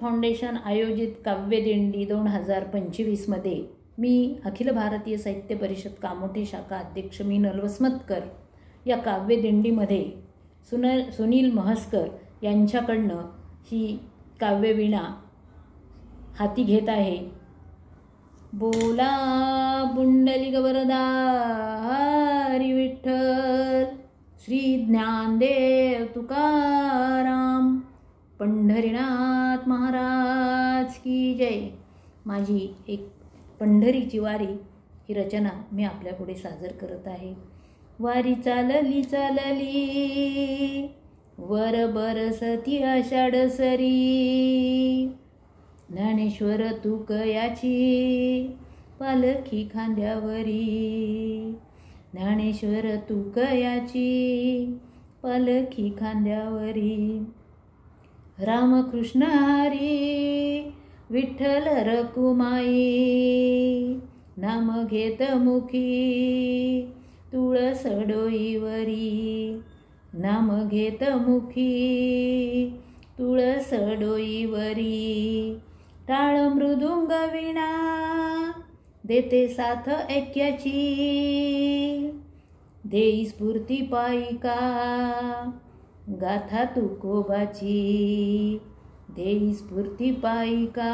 Foundation आयोजित काव्यदिंडी 2025मध्ये मी अखिल भारतीय साहित्य परिषद कामोठे शाखा अध्यक्ष मीनल वसमतकर या काव्यदिंडीमध्ये सुनील महस्कर यांच्याकडनं ही काव्यवीणा हाती घेत आहे। बोला पुंडलिक वरदा हरी विठ्ठल, श्री ज्ञानदेव तुकाराम, पंढरीनाथ महाराज की जय। माझी एक पंढरीची वारी ही रचना मी आपल्यापुढे सादर करत आहे। वारी चालली चालली वर बरसती आषाढ सरी, ज्ञानेश्वर तुकयाची पालखी खांद्यावरी, ज्ञानेश्वर तुकयाची पालखी खांद्यावरी। रामकृष्ण हरी विठ्ठल रखुमाई, नाम घेत मुखी तुळस डोईवरी, नाम घेत मुखी तुळस डोईवरी। टाळ मृदुंग वीणा देते साथ ऐक्याची, देई स्फूर्ती पायिका गाथा तुकोबाची, देई स्फूर्ती पायिका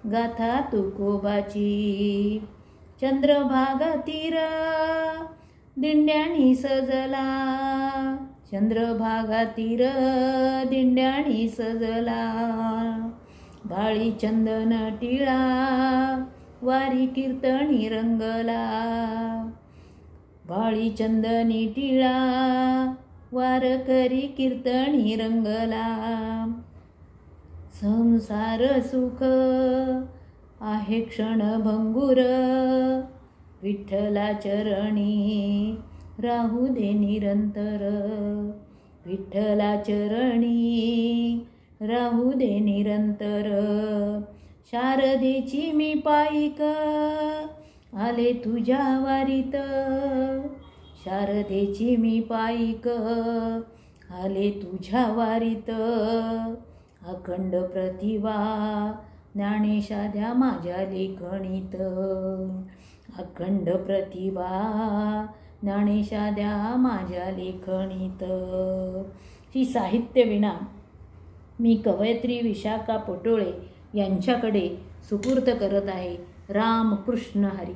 गाथा तुकोबाची। चंद्रभागा तीर दिंड्यानी सजला, चंद्रभागा तीर दिंड्यानी सजला। बाळी चंदन टिळा वारी कीर्तनी रंगला, बाळी चंदनी टिळा वारकरी कीर्तनी रंगला। संसार सुख आहे क्षणभंगुर, विठ्ठला चरणी राहू दे निरंतर, विठ्ठला चरणी राहू दे निरंतर। शारदेची मी पायिक आले तुझ्या वारीत, शारदेची मी पायिक आले तुझ्या वारीत। अखंड प्रतिभा ज्ञानेशा द्या माझ्या लेखणीत, अखंड प्रतिभा ज्ञानेशा द्या माझ्या लेखणीत। ही साहित्यवीणा मी कवयित्री विशाखा पटोळे यांच्याकडे सुपूर्द करत आहे। रामकृष्ण हरी।